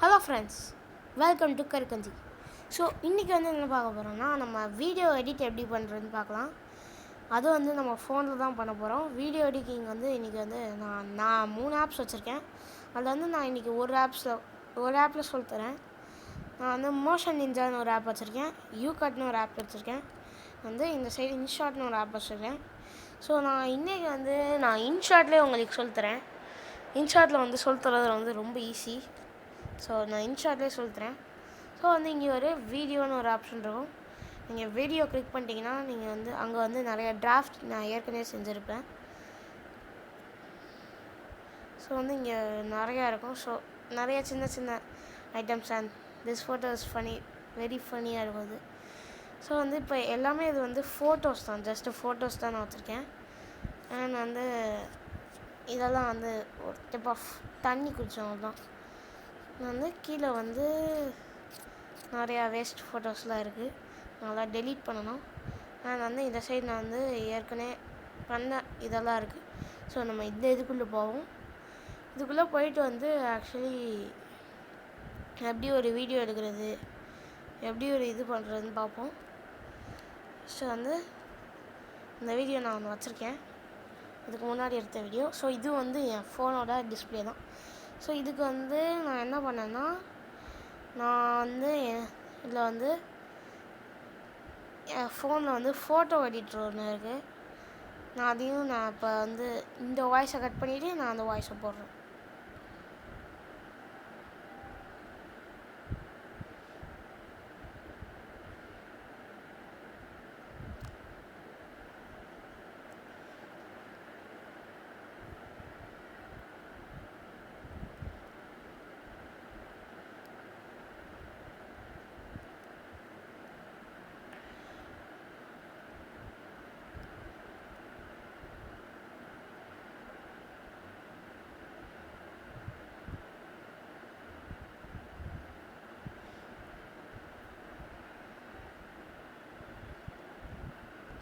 Hello friends, welcome to Karukkanji. So இன்றைக்கி வந்து என்ன பார்க்க போகிறோம்னா, நம்ம வீடியோ எடிட் எப்படி பண்ணுறதுன்னு பார்க்கலாம். அது வந்து நம்ம ஃபோனில் தான் பண்ண போகிறோம். வீடியோ எடிட்டிங் வந்து இன்றைக்கி வந்து நான் 3 ஆப்ஸ் வச்சுருக்கேன். அதில் வந்து நான் இன்றைக்கி ஒரு ஆப்பில் சொல்லித்தரேன். நான் வந்து மோஷன் நிஞ்சான்னு ஒரு ஆப் வச்சுருக்கேன், யூகட்னு ஒரு ஆப் வச்சுருக்கேன், வந்து இந்த சைடு இன்ஷாட்னு ஒரு ஆப் வச்சுருக்கேன். ஸோ நான் இன்றைக்கி வந்து இன்ஷாட்லேயே உங்களுக்கு சொல்லித்தரேன். இன்ஷாட்டில் வந்து சொல்லித்தரது வந்து ரொம்ப ஈஸி. ஸோ நான் இன்ஷாட்லேயே சொல்லித்தரேன். ஸோ வந்து இங்கே ஒரு வீடியோன்னு ஒரு ஆப்ஷன் இருக்கும். நீங்கள் வீடியோ கிளிக் பண்ணிட்டீங்கன்னா நீங்கள் வந்து அங்கே வந்து நிறைய டிராஃப்ட் நான் ஏற்கனவே செஞ்சுருப்பேன். ஸோ வந்து இங்கே நிறையா இருக்கும். ஸோ நிறைய சின்ன சின்ன items and this photo is funny, very ஃபனியாக இருக்கும் அது. ஸோ வந்து இப்போ எல்லாமே இது வந்து ஃபோட்டோஸ் தான், ஜஸ்ட்டு ஃபோட்டோஸ் தான் நான் வச்சுருக்கேன். அண்ட் வந்து இதெல்லாம் வந்து ஒரு டைப் ஆஃப் தண்ணி குடித்தவங்க தான். வந்து கீழே வந்து நிறையா வேஸ்ட் ஃபோட்டோஸ்லாம் இருக்குது, அதெல்லாம் டெலீட் பண்ணணும். அண்ட் வந்து இந்த சைடு நான் வந்து ஏற்கனவே பண்ண இதெல்லாம் இருக்குது. ஸோ நம்ம இந்த இதுக்குள்ளே போவோம். இதுக்குள்ளே போயிட்டு வந்து ஆக்சுவலி எப்படி ஒரு வீடியோ எடுக்கிறது, எப்படி ஒரு இது பண்ணுறதுன்னு பார்ப்போம். ஸோ வந்து இந்த வீடியோ நான் ஒன்று வச்சுருக்கேன், இதுக்கு முன்னாடி எடுத்த வீடியோ. ஸோ இது வந்து என் ஃபோனோட டிஸ்பிளே தான். ஸோ இதுக்கு வந்து நான் என்ன பண்ணேன்னா, நான் வந்து இதில் வந்து என் ஃபோனில் வந்து ஃபோட்டோ எடிட்டர் ஒன்று இருக்குது. நான் இப்போ வந்து இந்த வாய்ஸை கட் பண்ணிவிட்டு நான் அந்த வாய்ஸை போடுறேன்.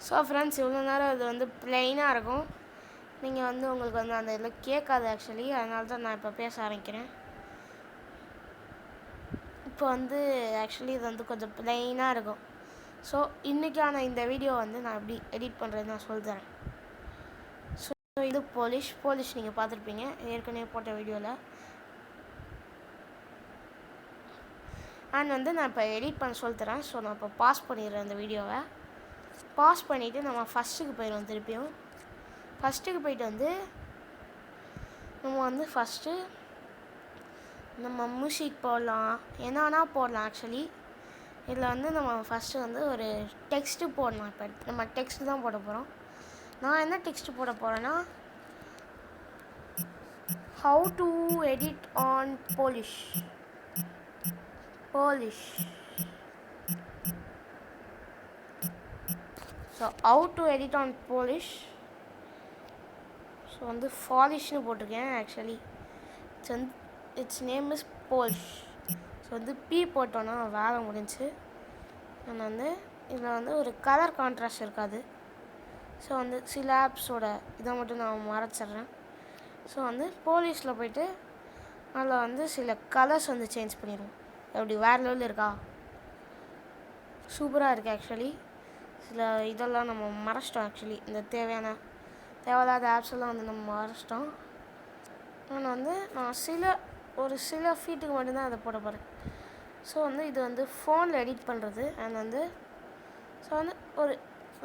ஸோ ஃப்ரெண்ட்ஸ், இவ்வளோ நேரம் இது வந்து ப்ளைனாக இருக்கும். நீங்கள் வந்து உங்களுக்கு வந்து அந்த இதில் கேட்காது ஆக்சுவலி, அதனால தான் நான் இப்போ பேச ஆரம்பிக்கிறேன். இப்போ வந்து ஆக்சுவலி இது வந்து கொஞ்சம் ப்ளைனாக இருக்கும். ஸோ இன்றைக்கான இந்த வீடியோ வந்து நான் எப்படி எடிட் பண்ணுறதுன்னு நான் சொல்லித்தரேன். ஸோ இது போலிஷ் நீங்கள் பார்த்துருப்பீங்க ஏற்கனவே போட்ட வீடியோவில். அண்ட் வந்து நான் இப்போ எடிட் பண்ண சொல்லித்தரேன். ஸோ நான் இப்போ பாஸ் பண்ணிடுறேன் இந்த வீடியோவை. பாஸ் பண்ணிவிட்டு நம்ம ஃபஸ்ட்டுக்கு போயிடுவோம். திருப்பியும் ஃபஸ்ட்டுக்கு போயிட்டு வந்து நம்ம வந்து ஃபஸ்ட்டு நம்ம மியூசிக் போடலாம், என்னன்னா போடலாம். ஆக்சுவலி இதில் வந்து நம்ம ஃபஸ்ட்டு வந்து ஒரு டெக்ஸ்ட்டு போடலாம். இப்போ நம்ம டெக்ஸ்ட்டு தான் போட போகிறோம். நான் என்ன டெக்ஸ்ட்டு போட போகிறேன்னா, how to edit on Polish. So how to edit on Polish. So வந்து ஃபாலிஷ்னு போட்டிருக்கேன். Actually it's name is Polish. So வந்து பி போட்டோன்னா வேலை முடிஞ்சு. நான் வந்து இதில் வந்து ஒரு கலர் கான்ட்ராஸ்ட் இருக்காது. ஸோ வந்து சில ஆப்ஸோட இதை மட்டும் நான் மறைச்சிட்றேன். ஸோ வந்து போலிஷில் போய்ட்டு அதில் வந்து சில கலர்ஸ் வந்து சேஞ்ச் பண்ணிடுவோம். எப்படி வேறு லெவலில் இருக்கா, சூப்பராக இருக்குது. ஆக்சுவலி சில இதெல்லாம் நம்ம மறைச்சிட்டோம். ஆக்சுவலி இந்த தேவையில்லாத ஆப்ஸ் எல்லாம் வந்து நம்ம மறைச்சிட்டோம். நான் வந்து ஒரு சில ஃபீட்டுக்கு மட்டும்தான் அதை போட போகிறேன். ஸோ வந்து இது வந்து ஃபோனில் எடிட் பண்ணுறது. அண்ட் வந்து ஸோ வந்து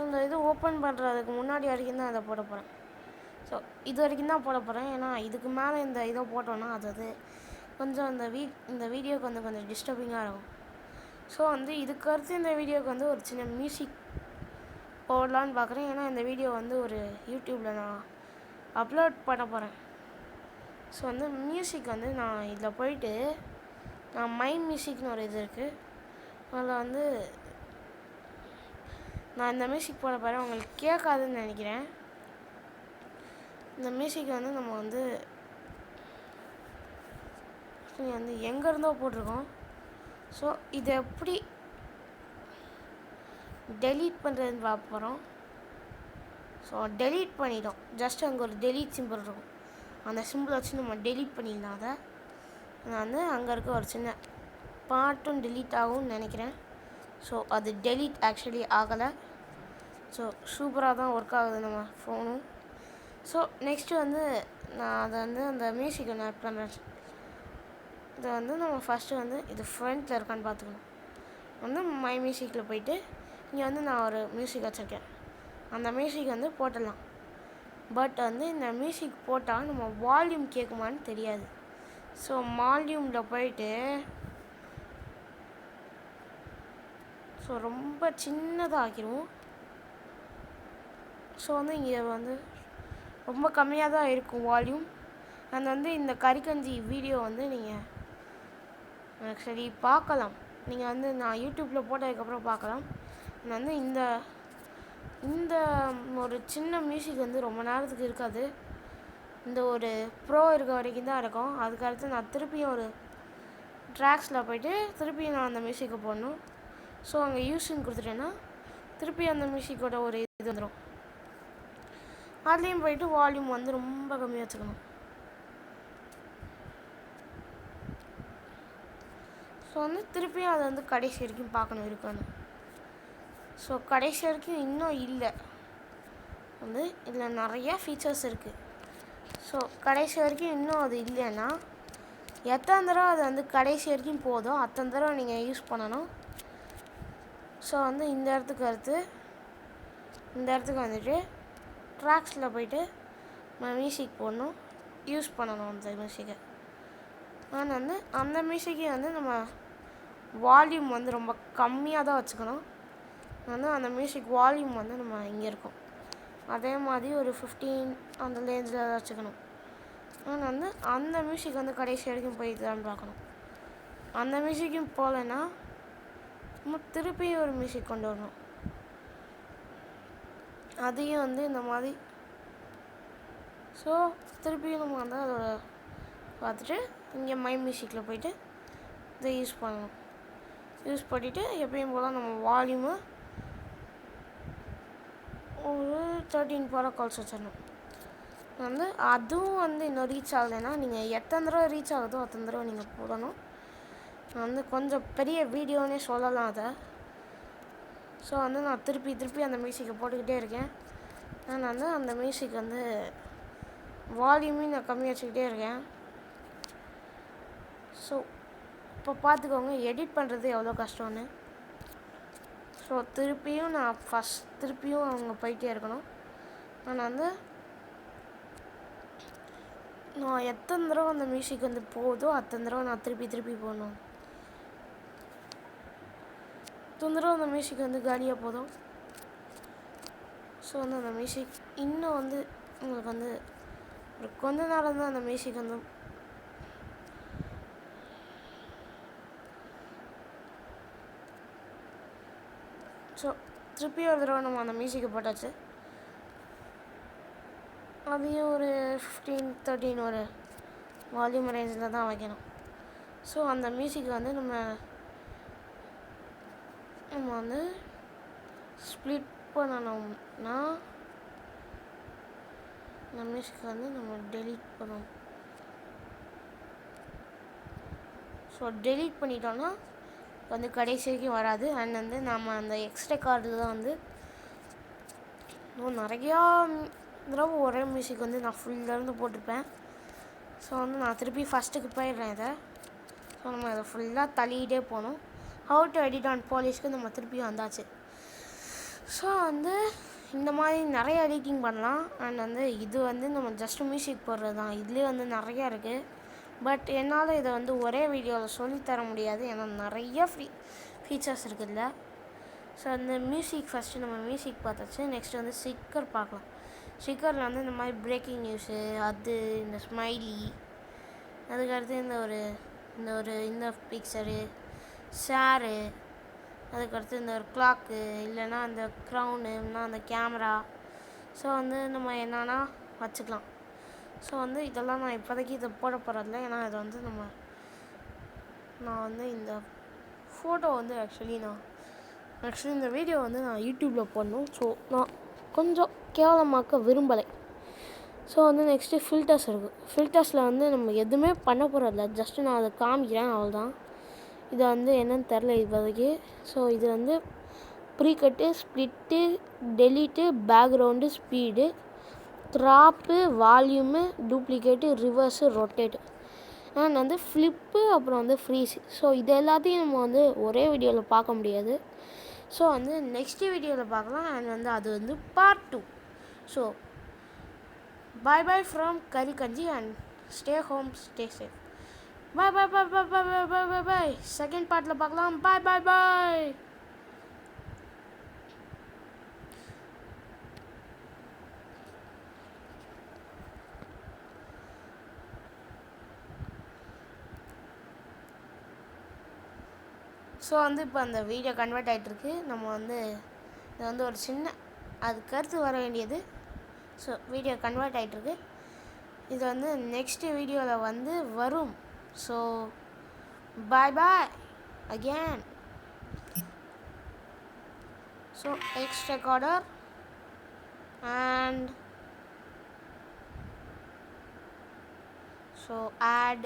இந்த இது ஓப்பன் பண்ணுறதுக்கு முன்னாடி வரைக்கும் தான் அதை போட போகிறேன். ஸோ இது வரைக்கும் தான் போட போகிறேன். ஏன்னா இதுக்கு மேலே இந்த இதை போட்டோன்னா அது கொஞ்சம் இந்த வீடியோக்கு வந்து கொஞ்சம் டிஸ்டர்பிங்காக இருக்கும். ஸோ வந்து இதுக்கு அடுத்து இந்த வீடியோக்கு வந்து ஒரு சின்ன மியூசிக் போடலான்னு பார்க்குறேன். ஏன்னா இந்த வீடியோ வந்து ஒரு யூடியூப்பில் நான் அப்லோட் பண்ண போகிறேன். ஸோ வந்து மியூசிக் வந்து நான் இதில் போயிட்டு நான் மைண்ட் மியூசிக்னு ஒரு இது இருக்குது, அதில் வந்து நான் இந்த மியூசிக் போட போகிறேன். உங்களுக்கு கேட்காதுன்னு நினைக்கிறேன். இந்த மியூசிக் வந்து நம்ம வந்து எங்கேருந்தோ போட்டிருக்கோம். ஸோ இதை எப்படி டெலீட் பண்ணுறதுன்னு பார்க்க போகிறோம். ஸோ டெலீட் பண்ணிட்டோம். ஜஸ்ட் அங்கே ஒரு டெலீட் சிம்பிள் இருக்கும், அந்த சிம்பிள் வச்சு நம்ம டெலீட் பண்ணிடலாம் அதை. நான் வந்து அங்கே இருக்க ஒரு சின்ன பாட்டும் delete ஆகும்னு நினைக்கிறேன். ஸோ அது delete ஆக்சுவலி ஆகலை. ஸோ சூப்பராக தான் ஒர்க் ஆகுது நம்ம ஃபோனும். ஸோ நெக்ஸ்ட்டு வந்து நான் அதை வந்து அந்த மியூசிக்கை நான் ஆட் பண்ணுறேன். இதை வந்து நம்ம ஃபஸ்ட்டு வந்து இது ஃப்ரண்ட்டில் இருக்கான்னு பார்த்துக்கணும். வந்து மை மியூசிக்கில் போயிட்டு இங்கே வந்து நான் ஒரு மியூசிக் வச்சுருக்கேன். அந்த மியூசிக் வந்து போட்டுடலாம். பட் வந்து இந்த மியூசிக் போட்டால் நம்ம வால்யூம் கேட்குமான்னு தெரியாது. ஸோ வால்யூமில் போயிட்டு ஸோ ரொம்ப சின்னதாக ஆக்கிடுவோம். ஸோ வந்து இங்கே வந்து ரொம்ப கம்மியாக தான் இருக்கும் வால்யூம். அது வந்து இந்த கறிக்கஞ்சி வீடியோ வந்து நீங்கள் ஆக்சுவலி பார்க்கலாம். நீங்கள் வந்து நான் யூடியூப்பில் போட்டதுக்கப்புறம் பார்க்கலாம். நான் வந்து இந்த இந்த ஒரு சின்ன மியூசிக் வந்து ரொம்ப நேரத்துக்கு இருக்காது. இந்த ஒரு ப்ரோ இருக்க வரைக்கும் தான் இருக்கும். அதுக்கடுத்து நான் திருப்பியும் ஒரு ட்ராக்ஸில் போய்ட்டு திருப்பியும் நான் அந்த மியூசிக்கை போடணும். ஸோ அங்கே யூஸ்ன்னு கொடுத்துட்டேன்னா திருப்பி அந்த மியூசிக்கோட ஒரு இது வந்துடும். அதுலேயும் போயிட்டு வால்யூம் வந்து ரொம்ப கம்மியாக வச்சுக்கணும். ஸோ வந்து திருப்பியும் அதை வந்து கடைசி வரைக்கும் பார்க்கணும் இருக்கான்னு. ஸோ கடைசி வரைக்கும் இன்னும் இல்லை. வந்து இதில் நிறையா ஃபீச்சர்ஸ் இருக்குது. ஸோ கடைசி வரைக்கும் இன்னும் அது இல்லைன்னா எத்தனை தடவை அது வந்து கடைசி வரைக்கும் போதும் அத்தனை தடவை நீங்கள் யூஸ் பண்ணணும். ஸோ வந்து இந்த இடத்துக்கு வந்துட்டு ட்ராக்ஸில் போய்ட்டு மியூசிக் போடணும், யூஸ் பண்ணணும் அந்த மியூசிக்கை. ஆனால் வந்து அந்த மியூசிக்கை வந்து நம்ம வால்யூம் வந்து ரொம்ப கம்மியாக தான் வச்சுக்கணும். வந்து அந்த மியூசிக் வால்யூம் வந்து நம்ம இங்கே இருக்கும். அதே மாதிரி ஒரு 15 அந்த ரேஞ்சில் தான் வச்சுக்கணும். ஆனால் வந்து அந்த மியூசிக் வந்து கடைசி வரைக்கும் போயிட்டுதான்னு பார்க்கணும். அந்த மியூசிக்கும் போகலைன்னா நம்ம திருப்பியும் ஒரு மியூசிக் கொண்டு வரணும். அதையும் வந்து இந்த மாதிரி ஸோ திருப்பியும் நம்ம வந்து அதோட பார்த்துட்டு இங்கே மை மியூசிக்கில் போய்ட்டு இதை யூஸ் பண்ணணும். யூஸ் பண்ணிவிட்டு எப்பயும் போல் நம்ம வால்யூமு ஒரு 13 போல் கால்ஸ் வச்சிடணும். வந்து அதுவும் வந்து இன்னும் ரீச் ஆகலைன்னா நீங்கள் எத்தனை தடவை ரீச் ஆகுதோ அத்தனை தடவை நீங்கள் போடணும். நான் வந்து கொஞ்சம் பெரிய வீடியோன்னே சொல்லலாம் அதை. ஸோ வந்து நான் திருப்பி அந்த மியூசிக்கை போட்டுக்கிட்டே இருக்கேன். நான் வந்து அந்த மியூசிக் வந்து வால்யூமையும் நான் கம்மி வச்சுக்கிட்டே இருக்கேன். ஸோ இப்போ பார்த்துக்கோங்க எடிட் பண்ணுறது எவ்வளோ கஷ்டம்னு. ஸோ திருப்பியும் அவங்க போயிட்டே இருக்கணும். ஆனால் வந்து நான் எத்தனை தடவை அந்த மியூசிக் வந்து போகுதோ அத்தனை தடவை நான் திருப்பி போடணும். தடவை அந்த மியூசிக் வந்து காலியாக போதும். ஸோ வந்து அந்த மியூசிக் இன்னும் வந்து உங்களுக்கு வந்து ஒரு கொஞ்ச நேரம் தான் அந்த மியூசிக் வந்து ஸோ திருப்பி ஒரு தடவை நம்ம அந்த மியூசிக்கை போட்டாச்சு. அதையும் ஒரு 15-13 ஒரு வால்யூம் ரேஞ்சில் தான் வைக்கணும். ஸோ அந்த மியூசிக்கை வந்து நம்ம வந்து ஸ்ப்ளிட் பண்ணணும்னா அந்த மியூசிக்கை வந்து நம்ம டெலீட் பண்ணணும். ஸோ டெலீட் பண்ணிட்டோன்னா வந்து கடைசி வரைக்கும் வராது. அண்ட் வந்து நம்ம அந்த எக்ஸ்ட்ரா கார்டில் தான் வந்து நிறையா தடவை ஒரே மியூசிக் வந்து நான் ஃபுல்லேருந்து போட்டிருப்பேன். ஸோ வந்து நான் திருப்பி ஃபஸ்ட்டுக்கு போயிடுறேன் இதை. ஸோ நம்ம அதை ஃபுல்லாக தள்ளிக்கிட்டே போகணும். ஹவு டு எடிட் ஆன் பாலிஷ்க்கு நம்ம திருப்பியும் வந்தாச்சு. ஸோ வந்து இந்த மாதிரி நிறைய எடிட்டிங் பண்ணலாம். அண்ட் வந்து இது வந்து நம்ம ஜஸ்ட் மியூசிக் போடுறது தான். இதுலேயே வந்து நிறையா இருக்குது. பட் என்னால் இதை வந்து ஒரே வீடியோவில் சொல்லித்தர முடியாது. ஏன்னா நிறைய ஃபீச்சர்ஸ் இருக்குதுல்ல. ஸோ அந்த மியூசிக் ஃபஸ்ட்டு நம்ம மியூசிக் பார்த்தாச்சு. நெக்ஸ்ட் வந்து ஸ்டிக்கர் பார்க்கலாம். ஸ்டிக்கரில் வந்து இந்த மாதிரி பிரேக்கிங் நியூஸு, அது இந்த ஸ்மைலி, அதுக்கடுத்து இந்த பிக்சரு, ஷேரு, அதுக்கடுத்து இந்த ஒரு கிளாக்கு, இல்லைன்னா அந்த க்ரௌனு, இல்லைன்னா அந்த கேமரா. ஸோ வந்து நம்ம என்னென்னா வச்சுக்கலாம். ஸோ வந்து இதெல்லாம் நான் இப்போதைக்கு இதை போட போகிறதில்ல. ஏன்னா இது வந்து நான் வந்து இந்த ஃபோட்டோ வந்து ஆக்சுவலி இந்த வீடியோ வந்து நான் யூடியூப்பில் போடணும். ஸோ நான் கொஞ்சம் கேவலமாக்க விரும்பலை. ஸோ வந்து நெக்ஸ்ட்டு ஃபில்டர்ஸ் இருக்குது. ஃபில்டர்ஸில் வந்து நம்ம எதுவுமே பண்ண போகிறதில்ல, ஜஸ்ட்டு நான் அதை காமிக்கிறேன், அவ்வளோதான். இது வந்து என்னன்னு தெரில இப்போதைக்கு. ஸோ இது வந்து precut, split, delete, background, speed, crop, volume, duplicate, reverse, rotate and வந்து ஃப்ளிப்பு, அப்புறம் வந்து ஃப்ரீஸ். ஸோ இது எல்லாத்தையும் நம்ம வந்து ஒரே வீடியோவில் பார்க்க முடியாது. ஸோ வந்து நெக்ஸ்ட் வீடியோவில் பார்க்கலாம். அண்ட் வந்து அது வந்து part 2. So bye bye from Karikanji and stay home, stay safe. Bye bye bye bye bye bye bye bye bye. Second partல பார்க்கலாம். Bye bye bye. ஸோ வந்து இப்போ அந்த வீடியோ கன்வெர்ட் ஆகிட்டுருக்கு. நம்ம வந்து இது வந்து ஒரு சின்ன அது கருத்து வர வேண்டியது. ஸோ வீடியோ கன்வெர்ட் ஆகிட்டுருக்கு. இது வந்து நெக்ஸ்ட் வீடியோவில் வந்து வரும். So bye bye again. So X recorder and so add